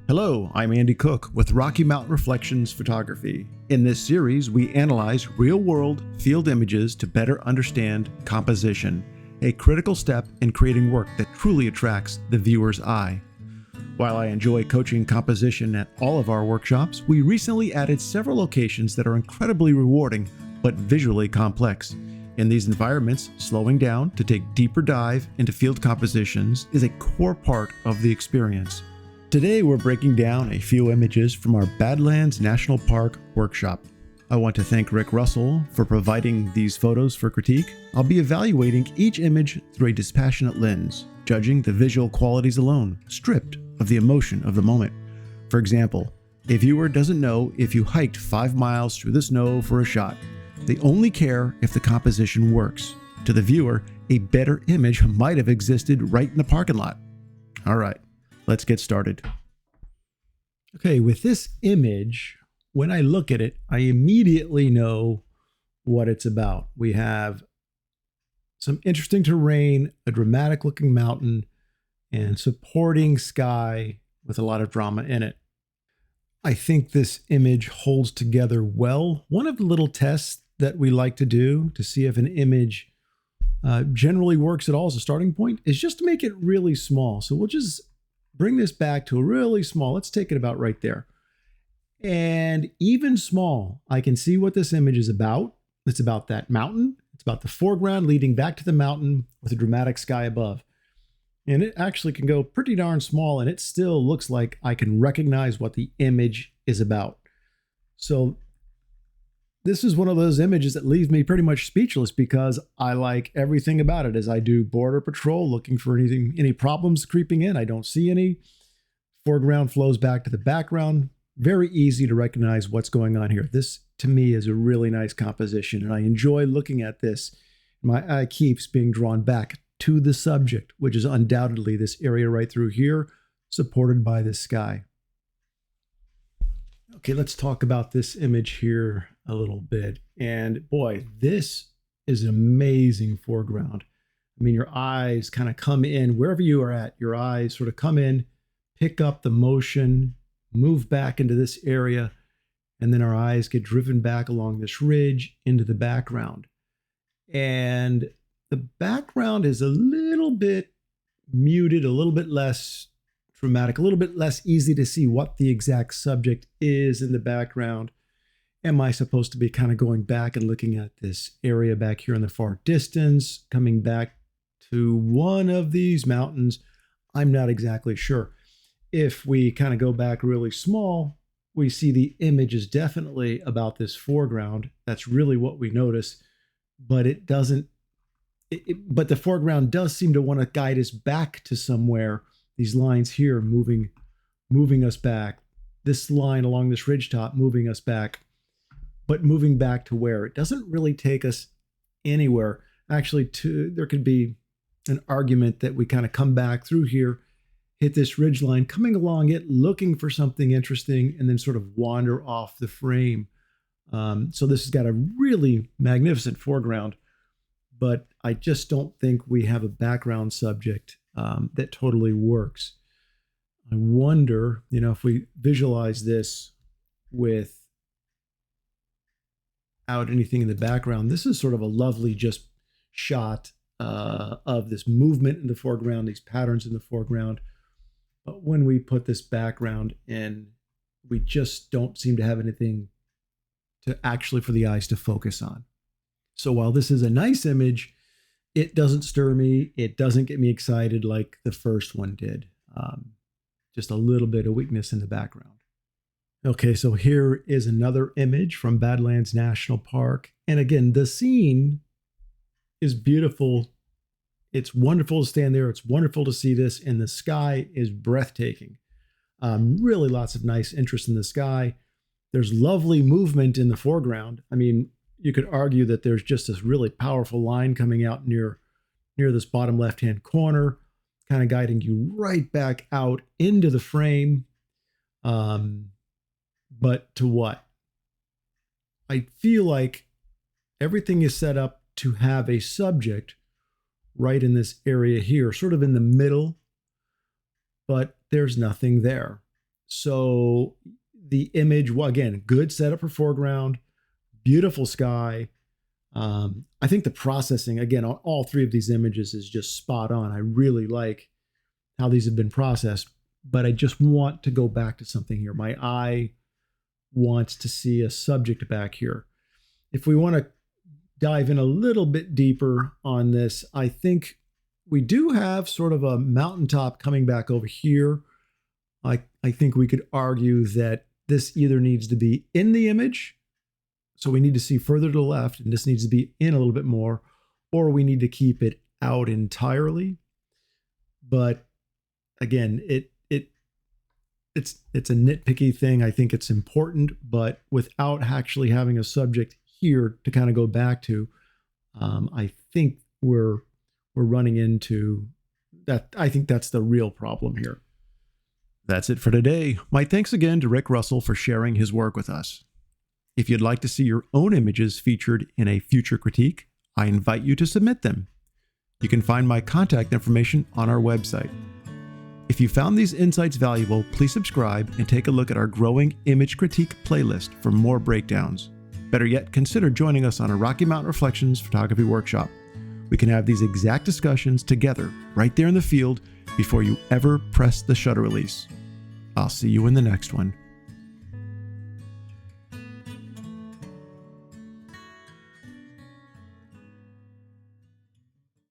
Hello, I'm Andy Cook with Rocky Mountain Reflections Photography. In this series, we analyze real-world field images to better understand composition, a critical step in creating work that truly attracts the viewer's eye. While I enjoy coaching composition at all of our workshops, we recently added several locations that are incredibly rewarding but visually complex. In these environments, slowing down to take deeper dive into field compositions is a core part of the experience. Today we're breaking down a few images from our Badlands National Park workshop. I want to thank Rick Russell for providing these photos for critique. I'll be evaluating each image through a dispassionate lens, judging the visual qualities alone, stripped of the emotion of the moment. For example, a viewer doesn't know if you hiked 5 miles through the snow for a shot. They only care if the composition works. To the viewer, a better image might have existed right in the parking lot. All right. Let's get started. Okay, with this image, when I look at it, I immediately know what it's about. We have some interesting terrain, a dramatic looking mountain, and supporting sky with a lot of drama in it. I think this image holds together well. One of the little tests that we like to do to see if an image generally works at all as a starting point is just to make it really small. So we'll just bring this back to a really small, let's take it about right there. And even small, I can see what this image is about. It's about that mountain. It's about the foreground leading back to the mountain with a dramatic sky above. And it actually can go pretty darn small and it still looks like I can recognize what the image is about. So this is one of those images that leaves me pretty much speechless because I like everything about it. As I do border patrol, looking for any problems creeping in. I don't see any. Foreground flows back to the background. Very easy to recognize what's going on here. This, to me, is a really nice composition, and I enjoy looking at this. My eye keeps being drawn back to the subject, which is undoubtedly this area right through here, supported by the sky. Okay, let's talk about this image here a little bit. And boy, this is an amazing foreground. I mean, your eyes kind of come in wherever you are at. Your eyes sort of come in, pick up the motion, move back into this area, and then our eyes get driven back along this ridge into the background. And the background is a little bit muted, a little bit less dramatic, a little bit less easy to see what the exact subject is in the background. Am I supposed to be kind of going back and looking at this area back here in the far distance, coming back to one of these mountains? I'm not exactly sure. If we kind of go back really small, we see the image is definitely about this foreground. That's really what we notice, but it doesn't, but the foreground does seem to want to guide us back to somewhere. These lines here moving us back. This line along this ridgetop moving us back, but moving back to where? It doesn't really take us anywhere. Actually, there could be an argument that we kind of come back through here, hit this ridge line, coming along it, looking for something interesting, and then sort of wander off the frame. So this has got a really magnificent foreground, but I just don't think we have a background subject that totally works. I wonder, if we visualize this without anything in the background, this is sort of a lovely just shot of this movement in the foreground, these patterns in the foreground. But when we put this background in, we just don't seem to have anything to actually for the eyes to focus on. So while this is a nice image, it doesn't stir me. It doesn't get me excited like the first one did. Just a little bit of weakness in the background. Okay, so here is another image from Badlands National Park. And again, the scene is beautiful. It's wonderful to stand there. It's wonderful to see this. And the sky is breathtaking. Really lots of nice interest in the sky. There's lovely movement in the foreground. I mean, you could argue that there's just this really powerful line coming out near this bottom left-hand corner, kind of guiding you right back out into the frame. But to what? I feel like everything is set up to have a subject right in this area here, sort of in the middle, but there's nothing there. So the image, well, again, good setup for foreground, beautiful sky. I think the processing, again, on all three of these images is just spot on. I really like how these have been processed, but I just want to go back to something here. My eye wants to see a subject back here. If we want to dive in a little bit deeper on this, I think we do have sort of a mountaintop coming back over here. I think we could argue that this either needs to be in the image, so we need to see further to the left, and this needs to be in a little bit more, or we need to keep it out entirely. But again, it's a nitpicky thing. I think it's important, but without actually having a subject here to kind of go back to, I think we're running into that. I think that's the real problem here. That's it for today. My thanks again to Rick Russell for sharing his work with us. If you'd like to see your own images featured in a future critique, I invite you to submit them. You can find my contact information on our website. If you found these insights valuable, please subscribe and take a look at our growing image critique playlist for more breakdowns. Better yet, consider joining us on a Rocky Mountain Reflections photography workshop. We can have these exact discussions together right there in the field before you ever press the shutter release. I'll see you in the next one.